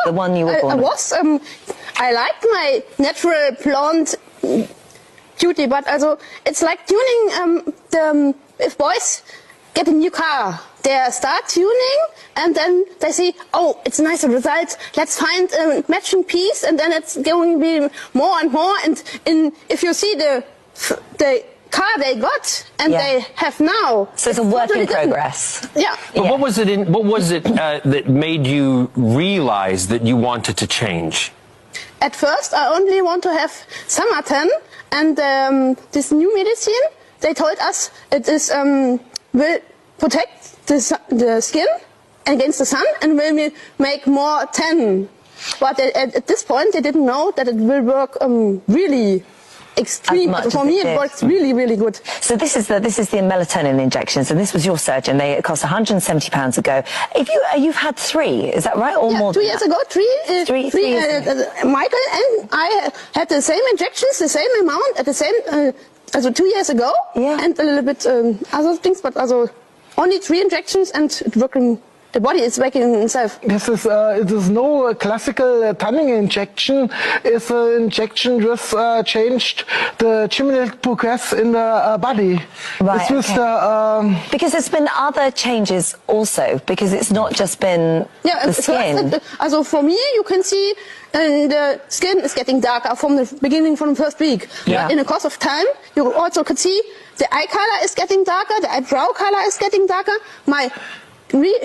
the one you were born with? I liked my natural blonde beauty, but also it's like tuning if boys get a new car, they start tuning and then they see, oh, it's a nice result, let's find a matching piece, and then it's going to be more and more, and if you see the car they got and they have now. So it's a work in progress. Yeah. But what was it that made you realize that you wanted to change? At first, I only want to have summertan, and this new medicine, they told us it is will protect the skin against the sun and will make more tan. But at this point, they didn't know that it will work really extreme. For me, it works really, really good. So this is the melatonin injections, and this was your surgeon. It cost £170 ago. You've had 3, is that right, or more? 2 years ago, three. Michael and I had the same injections, the same amount at the same. Also 2 years ago, and a little bit other things, but also only 3 injections, and it working. The body is working itself. This is it is no classical tanning injection. It's an injection just changed the genetic progress in the body. Right. Because there's been other changes also, because it's not just been the skin. Also for me, you can see the skin is getting darker from the beginning, from the first week. In the course of time, you also could see the eye color is getting darker, the eyebrow color is getting darker. My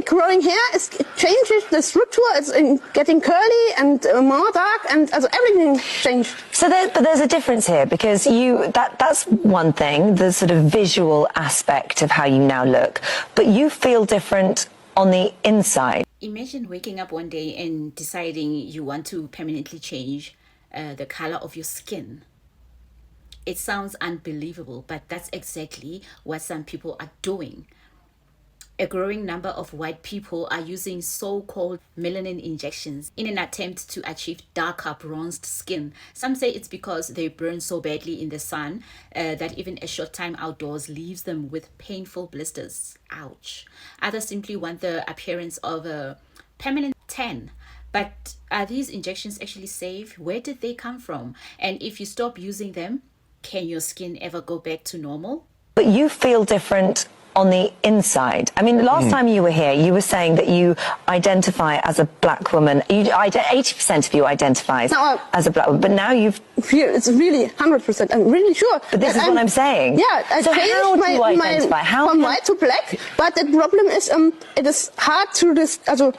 growing hair changes the structure. It's getting curly and more dark, and also everything changed. So but there's a difference here, because that's one thing, the sort of visual aspect of how you now look, but you feel different on the inside. Imagine waking up one day and deciding you want to permanently change the color of your skin. It sounds unbelievable, but that's exactly what some people are doing. A growing number of white people are using so-called melanin injections in an attempt to achieve darker, bronzed skin. Some say it's because they burn so badly in the sun that even a short time outdoors leaves them with painful blisters. Ouch. Others simply want the appearance of a permanent tan. But are these injections actually safe? Where did they come from? And if you stop using them, can your skin ever go back to normal? But you feel different on the inside. I mean, the last time you were here, you were saying that you identify as a black woman. 80% of you identifies as a black woman, but now you've... It's really 100%. I'm really sure. But this is what I'm saying. Yeah, I so changed how do you identify? From white to black, but the problem is it is hard to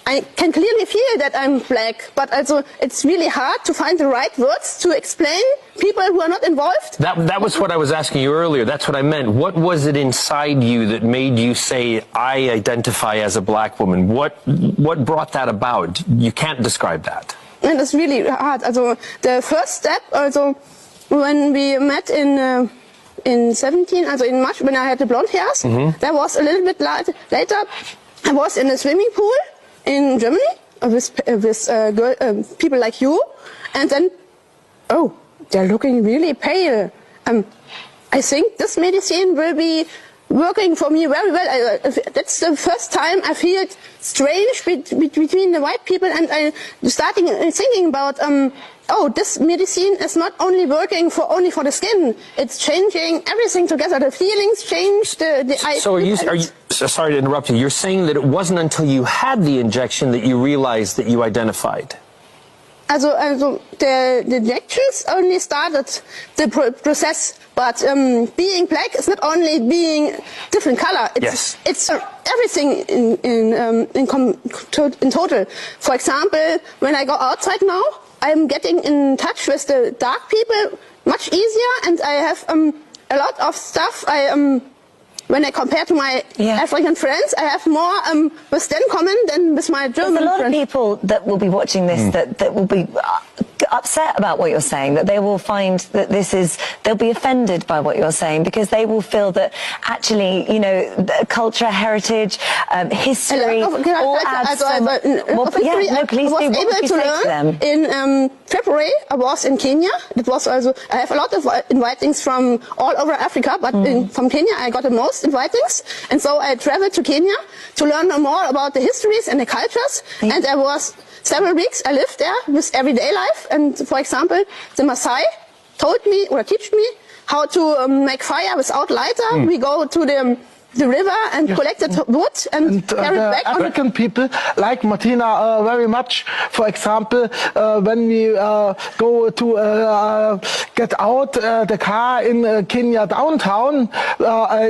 I can clearly feel that I'm black, but also it's really hard to find the right words to explain people who are not involved. That was what I was asking you earlier. That's what I meant. What was it inside you that made you say, I identify as a black woman? What brought that about? You can't describe that. And it's really hard. Also the first step, also when we met in 17, also in March, when I had the blonde hairs, that was a little bit later. I was in a swimming pool in Germany with people like you, and then, oh, they're looking really pale. I think this medicine will be working for me very well. That's the first time I feel strange between the white people, and I starting thinking about, oh, this medicine is not only working only for the skin, it's changing everything together. The feelings change, So are you, sorry to interrupt you, you're saying that it wasn't until you had the injection that you realized that you identified? Also the injections only started the process, but being black is not only being different color. It's everything in total. For example, when I go outside now, I'm getting in touch with the dark people much easier, and I have a lot of stuff. When I compare to my African friends, I have more with them common than with my German friends. There's a lot of people that will be watching this that will be upset about what you're saying, that they will find that they'll be offended by what you're saying, because they will feel that actually, you know, culture, heritage, history, all adds so much. Please do. What would you say to them? In February, I was in Kenya. It was also, I have a lot of invitings from all over Africa, but from Kenya I got the most invitings, and so I traveled to Kenya to learn more about the histories and the cultures, and I was several weeks I lived there with everyday life. And for example, the Maasai told me or teach me how to make fire without lighter. We go to the river and collected wood and carried back. African people like Martina very much. For example, when we go to get out the car in Kenya downtown,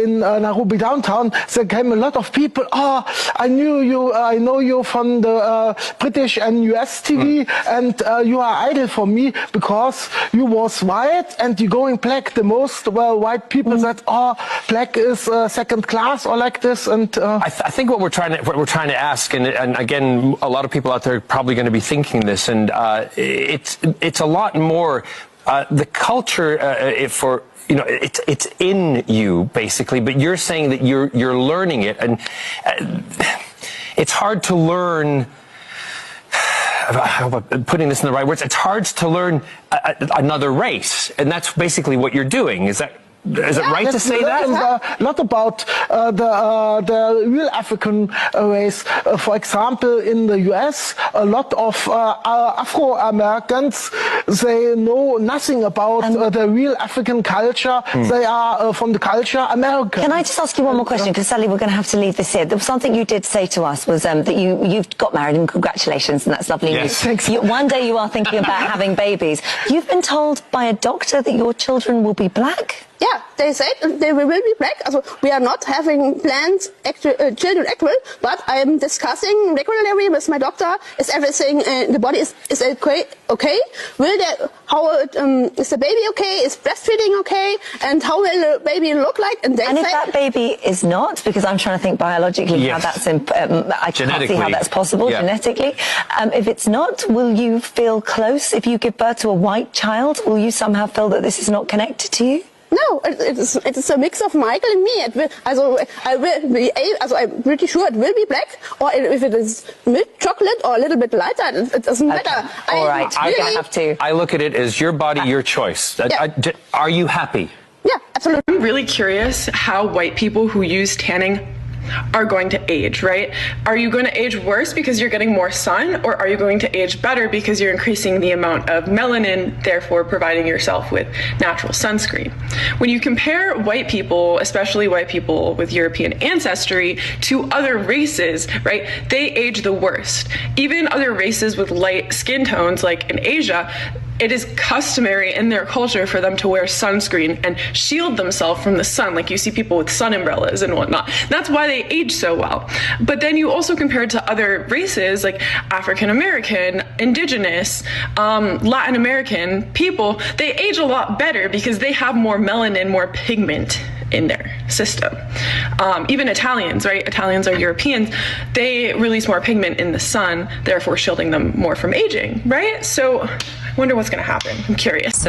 in Nairobi downtown, there came a lot of people. Oh, I know you from the British and US TV, and you are idol for me because you was white and you going black. The most white people said, oh, black is second class or like this. And I think what we're trying to ask, and again, a lot of people out there are probably going to be thinking this, and it's a lot more the culture for. You know, it's in you basically, but you're saying that you're learning it, and it's hard to learn. I hope I'm putting this in the right words. It's hard to learn another race, and that's basically what you're doing. Is it right to say that? Not about the real African race. For example, in the US, a lot of Afro-Americans, they know nothing about the real African culture. They are from the culture American. Can I just ask you one more question? Because Sally, we're going to have to leave this here. There was something you did say to us was that you've got married, and congratulations, and that's lovely news. Yes, thanks. One day you are thinking about having babies. You've been told by a doctor that your children will be black? Yeah, they said they will be black. Also, we are not having planned children actual, but I am discussing regularly with my doctor. Is everything the body is okay? Will is the baby okay? Is breastfeeding okay? And how will the baby look like? And if that baby is not, because I'm trying to think biologically how that's I can't see how that's possible genetically. If it's not, will you feel close if you give birth to a white child? Will you somehow feel that this is not connected to you? No, it's a mix of Michael and me. I'm pretty sure it will be black, or if it is milk chocolate or a little bit lighter, it doesn't matter. All right, I have to. I look at it as your body, your choice. Are you happy? Yeah, absolutely. I'm really curious how white people who use tanning are going to age, right? Are you going to age worse because you're getting more sun, or are you going to age better because you're increasing the amount of melanin, therefore providing yourself with natural sunscreen? When you compare white people, especially white people with European ancestry, to other races, right, they age the worst. Even other races with light skin tones, like in Asia, it is customary in their culture for them to wear sunscreen and shield themselves from the sun, like you see people with sun umbrellas and whatnot. That's why they age so well. But then you also compare it to other races like African American, indigenous, Latin American people, they age a lot better because they have more melanin, more pigment in their system. Even Italians, right? Italians are Europeans. They release more pigment in the sun, therefore shielding them more from aging, right? So I wonder what's going to happen. I'm curious.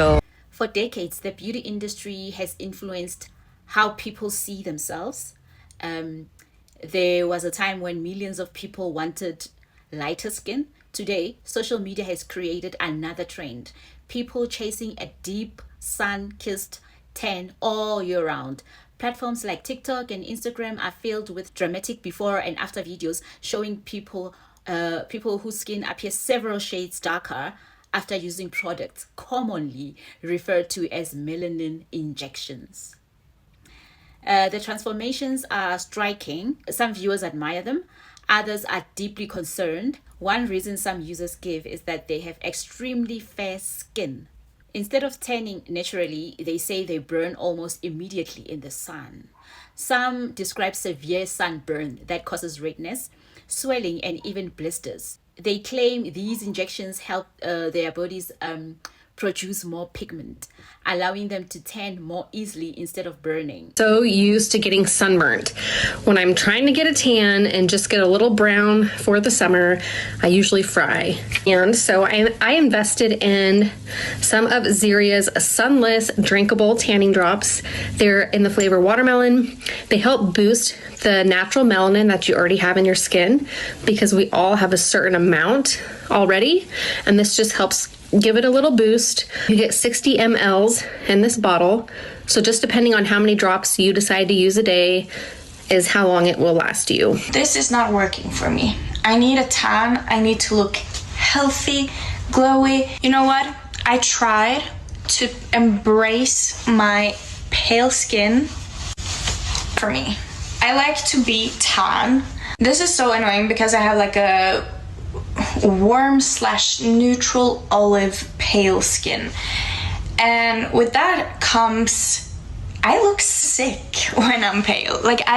For decades, the beauty industry has influenced how people see themselves. There was a time when millions of people wanted lighter skin. Today, social media has created another trend. People chasing a deep, sun-kissed tan all year round. Platforms like TikTok and Instagram are filled with dramatic before and after videos showing people whose skin appears several shades darker after using products commonly referred to as melanin injections. The transformations are striking. Some viewers admire them. Others are deeply concerned. One reason some users give is that they have extremely fair skin. Instead of tanning naturally, they say they burn almost immediately in the sun. Some describe severe sunburn that causes redness, swelling, and even blisters. They claim these injections help their bodies produce more pigment, allowing them to tan more easily instead of burning. So used to getting sunburnt. When I'm trying to get a tan and just get a little brown for the summer, I usually fry. And so I invested in some of Xeria's sunless drinkable tanning drops. They're in the flavor watermelon. They help boost the natural melanin that you already have in your skin because we all have a certain amount already, and this just helps give it a little boost. You get 60 mLs in this bottle, so just depending on how many drops you decide to use a day is how long it will last you. This is not working for me. I need a tan. I need to look healthy, glowy. You know what? I tried to embrace my pale skin. For me, I like to be tan. This is so annoying because I have like a warm / neutral olive pale skin, and with that comes I look sick when I'm pale. Like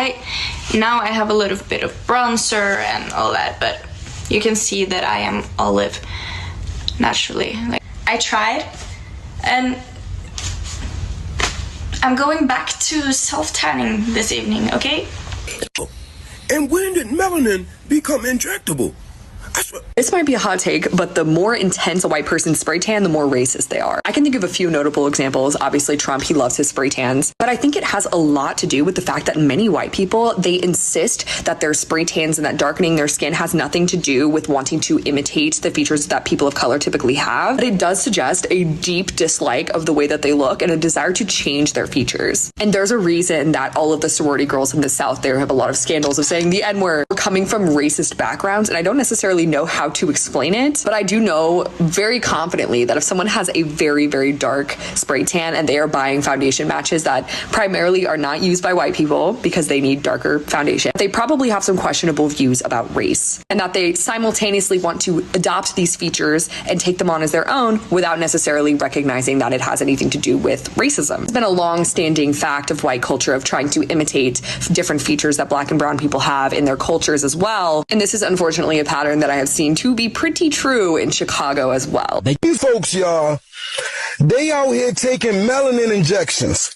now I have a little bit of bronzer and all that, but you can see that I am olive naturally. Like, I tried, and I'm going back to self-tanning this evening, okay? And when did melanin become injectable? This might be a hot take, but the more intense a white person spray tan, the more racist they are. I can think of a few notable examples. Obviously, Trump, he loves his spray tans. But I think it has a lot to do with the fact that many white people, they insist that their spray tans and that darkening their skin has nothing to do with wanting to imitate the features that people of color typically have. But it does suggest a deep dislike of the way that they look and a desire to change their features. And there's a reason that all of the sorority girls in the South there have a lot of scandals of saying the N-word, coming from racist backgrounds. And I don't necessarily know how to explain it, but I do know very confidently that if someone has a very, very dark spray tan and they are buying foundation matches that primarily are not used by white people because they need darker foundation, they probably have some questionable views about race, and that they simultaneously want to adopt these features and take them on as their own without necessarily recognizing that it has anything to do with racism. It's been a long-standing fact of white culture of trying to imitate different features that black and brown people have in their cultures as well, and this is unfortunately a pattern that I have seen to be pretty true in Chicago as well. These folks, y'all, they out here taking melanin injections.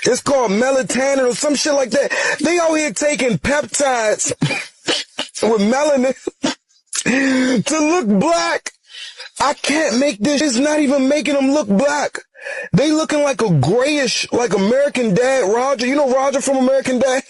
It's called melatonin or some shit like that. They out here taking peptides with melanin to look black. I can't make this. It's not even making them look black. They looking like a grayish, like American Dad, Roger. You know Roger from American Dad?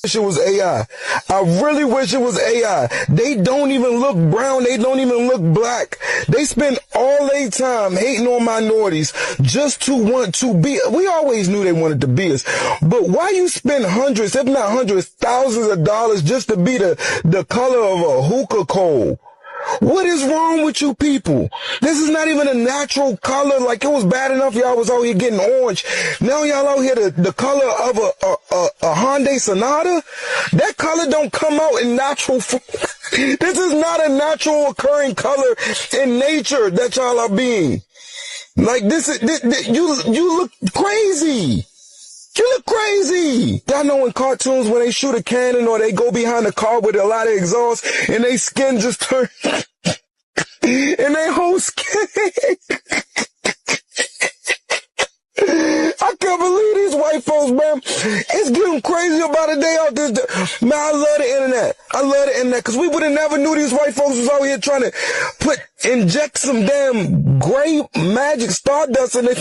It was AI. I really wish it was AI. They don't even look brown. They don't even look black. They spend all their time hating on minorities just to want to be. We always knew they wanted to be us. But why you spend hundreds, if not hundreds, thousands of dollars just to be the color of a hookah coal? What is wrong with you people? This is not even a natural color. Like, it was bad enough y'all was out here getting orange. Now y'all out here the color of a Hyundai Sonata. That color don't come out in natural form. This is not a natural occurring color in nature that y'all are being. Like, you look crazy. You look crazy. Y'all know in cartoons when they shoot a cannon or they go behind a car with a lot of exhaust and they skin just turn and they whole skin. I can't believe these white folks, man. It's getting crazy about it. They out this. Man, I love the internet. I love the internet because we would have never knew these white folks was out here trying to inject some damn gray magic stardust in it.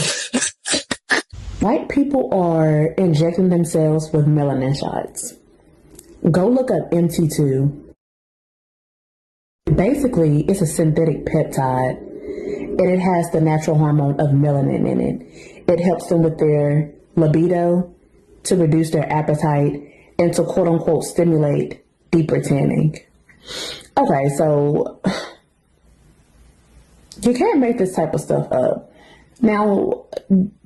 White people are injecting themselves with melanin shots. Go look up MT2. Basically, it's a synthetic peptide, and it has the natural hormone of melanin in it. It helps them with their libido, to reduce their appetite, and to quote-unquote stimulate deeper tanning. Okay, so you can't make this type of stuff up. Now,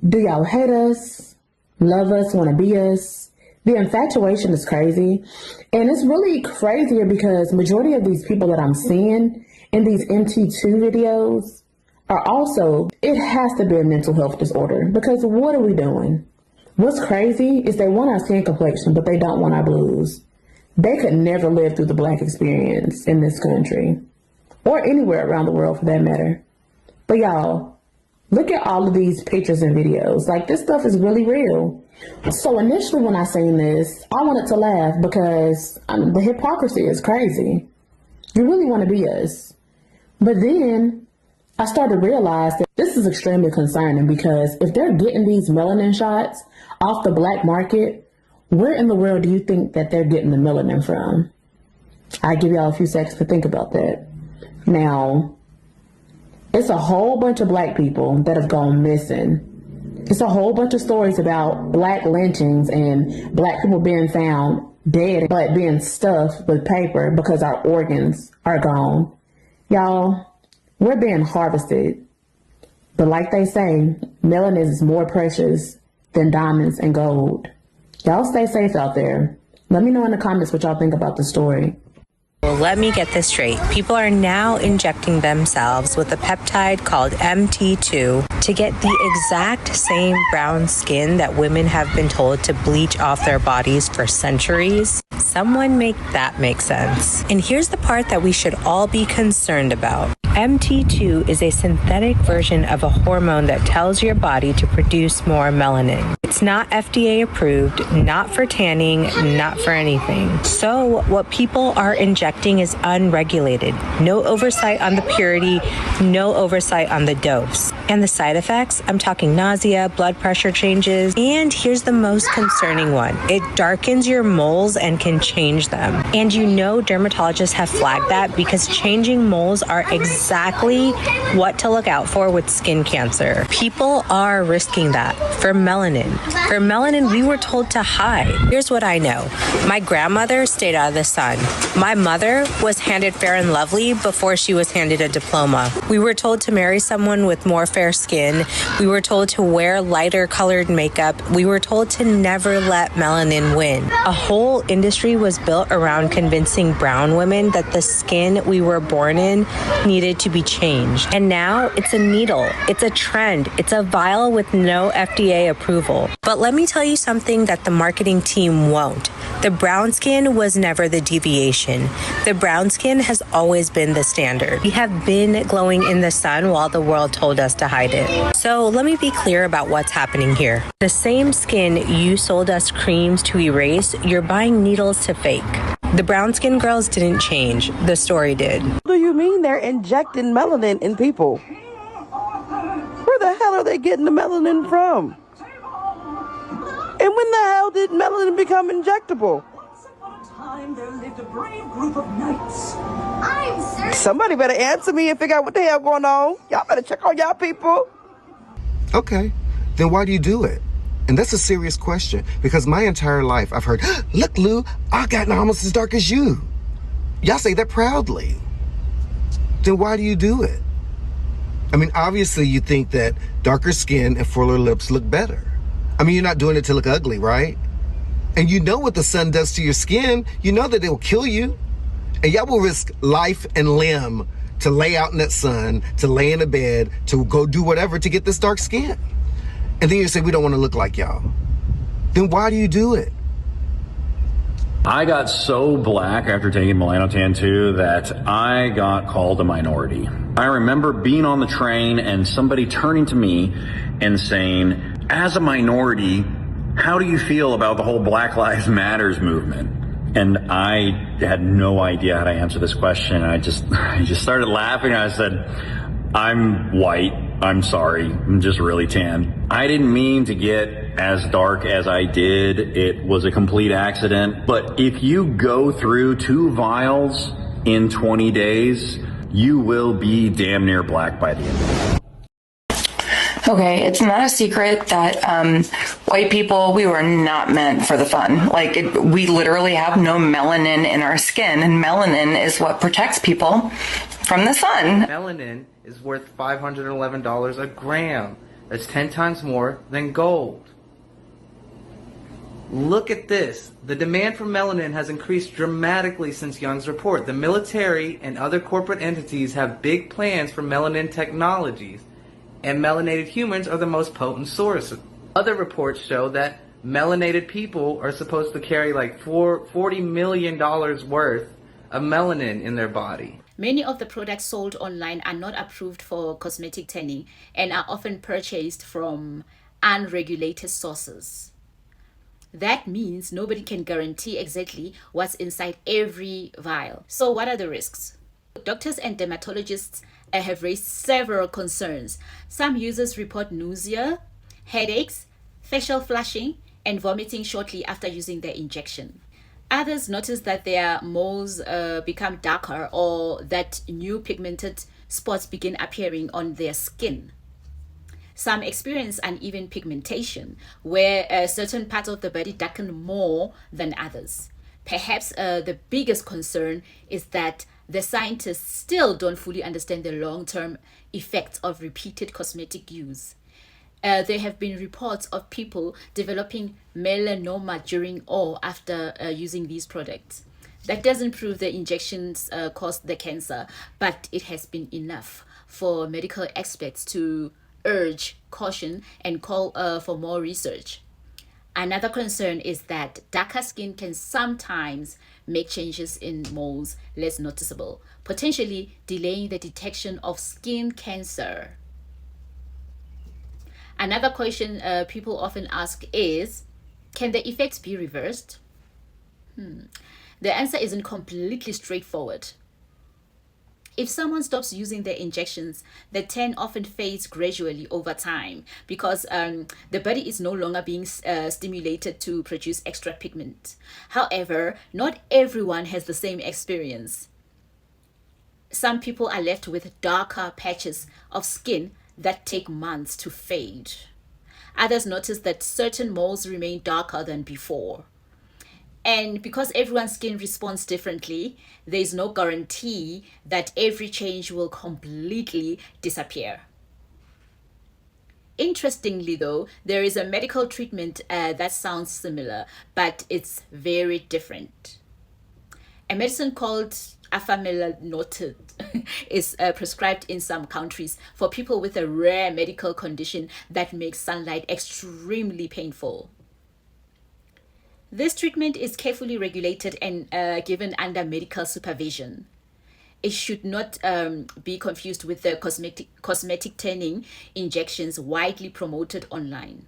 do y'all hate us, love us, want to be us? The infatuation is crazy. And it's really crazier because majority of these people that I'm seeing in these MT2 videos are also, it has to be a mental health disorder. Because what are we doing? What's crazy is they want our skin complexion, but they don't want our blues. They could never live through the black experience in this country. Or anywhere around the world for that matter. But y'all, look at all of these pictures and videos. Like, this stuff is really real. So initially when I seen this, I wanted to laugh because the hypocrisy is crazy. You really want to be us. But then I started to realize that this is extremely concerning because if they're getting these melanin shots off the black market, where in the world do you think that they're getting the melanin from? I'll give y'all a few seconds to think about that. Now, it's a whole bunch of black people that have gone missing. It's a whole bunch of stories about black lynchings and black people being found dead but being stuffed with paper because our organs are gone. Y'all, we're being harvested. But like they say, melanin is more precious than diamonds and gold. Y'all stay safe out there. Let me know in the comments what y'all think about the story. Well, let me get this straight. People are now injecting themselves with a peptide called MT2 to get the exact same brown skin that women have been told to bleach off their bodies for centuries. Someone make that make sense. And here's the part that we should all be concerned about. MT2 is a synthetic version of a hormone that tells your body to produce more melanin. It's not FDA approved, not for tanning, not for anything. So what people are injecting is unregulated. No oversight on the purity, no oversight on the dose. And the side effects, I'm talking nausea, blood pressure changes, and here's the most concerning one. It darkens your moles and can change them. And you know dermatologists have flagged that because changing moles are exactly what to look out for with skin cancer. People are risking that for melanin. For melanin, we were told to hide. Here's what I know. My grandmother stayed out of the sun. My mother was handed Fair and Lovely before she was handed a diploma. We were told to marry someone with more fair skin. We were told to wear lighter colored makeup. We were told to never let melanin win. A whole industry was built around convincing brown women that the skin we were born in needed to be changed. And now it's a needle. It's a trend. It's a vial with no FDA approval. But let me tell you something that the marketing team won't. The brown skin was never the deviation. The brown skin has always been the standard. We have been glowing in the sun while the world told us to hide it. So let me be clear about what's happening here. The same skin you sold us creams to erase, you're buying needles to fake. The brown skin girls didn't change. The story did. What do you mean they're injecting melanin in people? Where the hell are they getting the melanin from? And when the hell did melanin become injectable? Once upon a time, there lived a brave group of knights. Somebody better answer me and figure out what the hell going on. Y'all better check on y'all people. Okay, then why do you do it? And that's a serious question, because my entire life I've heard, look, Lou, I got almost as dark as you. Y'all say that proudly. Then why do you do it? I mean, obviously you think that darker skin and fuller lips look better. I mean, you're not doing it to look ugly, right? And you know what the sun does to your skin. You know that it will kill you. And y'all will risk life and limb to lay out in that sun, to lay in a bed, to go do whatever to get this dark skin. And then you say, we don't want to look like y'all. Then why do you do it? I got so black after taking Melanotan 2 that I got called a minority. I remember being on the train and somebody turning to me and saying, as a minority, how do you feel about the whole Black Lives Matters movement? And I had no idea how to answer this question. I just started laughing. I said, I'm white. I'm sorry. I'm just really tan. I didn't mean to get as dark as I did. It was a complete accident. But if you go through 2 vials in 20 days, you will be damn near black by the end of it. Okay, it's not a secret that white people, we were not meant for the fun. We literally have no melanin in our skin, and melanin is what protects people from the sun. Melanin is worth $511 a gram. That's 10 times more than gold. Look at this. The demand for melanin has increased dramatically since Young's report. The military and other corporate entities have big plans for melanin technologies, and melanated humans are the most potent source. Other reports show that melanated people are supposed to carry like $40 million worth of melanin in their body. Many of the products sold online are not approved for cosmetic tanning and are often purchased from unregulated sources. That means nobody can guarantee exactly what's inside every vial. So what are the risks? Doctors and dermatologists have raised several concerns. Some users report nausea, headaches, facial flushing, and vomiting shortly after using the injection. Others notice that their moles become darker or that new pigmented spots begin appearing on their skin. Some experience uneven pigmentation, where certain parts of the body darken more than others. Perhaps the biggest concern is that the scientists still don't fully understand the long-term effects of repeated cosmetic use. There have been reports of people developing melanoma during or after using these products. That doesn't prove the injections caused the cancer, but it has been enough for medical experts to urge caution and call for more research. Another concern is that darker skin can sometimes make changes in moles less noticeable, potentially delaying the detection of skin cancer. Another question people often ask is, can the effects be reversed? The answer isn't completely straightforward. If someone stops using their injections, the tan often fades gradually over time because the body is no longer being stimulated to produce extra pigment. However, not everyone has the same experience. Some people are left with darker patches of skin that take months to fade. Others notice that certain moles remain darker than before. And because everyone's skin responds differently, there is no guarantee that every change will completely disappear. Interestingly though, there is a medical treatment that sounds similar, but it's very different. A medicine called afamelanotide is prescribed in some countries for people with a rare medical condition that makes sunlight extremely painful. This treatment is carefully regulated and given under medical supervision. It should not be confused with the cosmetic tanning injections widely promoted online.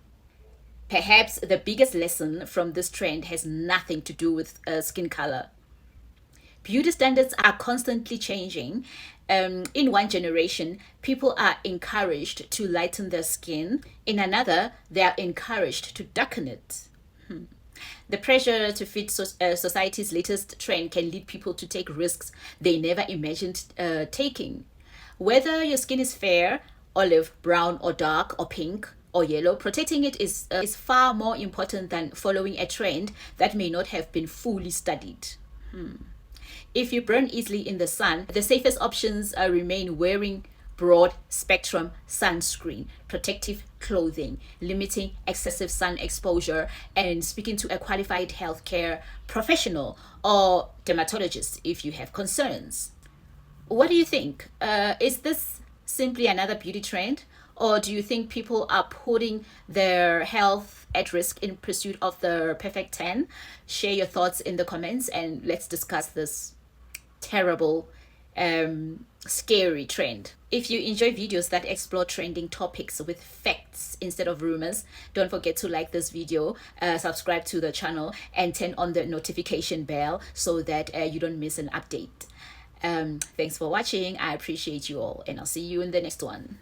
Perhaps the biggest lesson from this trend has nothing to do with skin color. Beauty standards are constantly changing. In one generation, people are encouraged to lighten their skin. In another, they are encouraged to darken it. The pressure to fit society's latest trend can lead people to take risks they never imagined taking. Whether your skin is fair, olive, brown, or dark, or pink, or yellow, protecting it is far more important than following a trend that may not have been fully studied. If you burn easily in the sun, the safest options remain wearing broad spectrum sunscreen, protective clothing, limiting excessive sun exposure, and speaking to a qualified healthcare professional or dermatologist if you have concerns. What do you think? Is this simply another beauty trend? Or do you think people are putting their health at risk in pursuit of the perfect tan? Share your thoughts in the comments and let's discuss this terrible, scary trend. If you enjoy videos that explore trending topics with facts instead of rumors, don't forget to like this video, subscribe to the channel, and turn on the notification bell so that you don't miss an update. Thanks for watching. I appreciate you all, and I'll see you in the next one.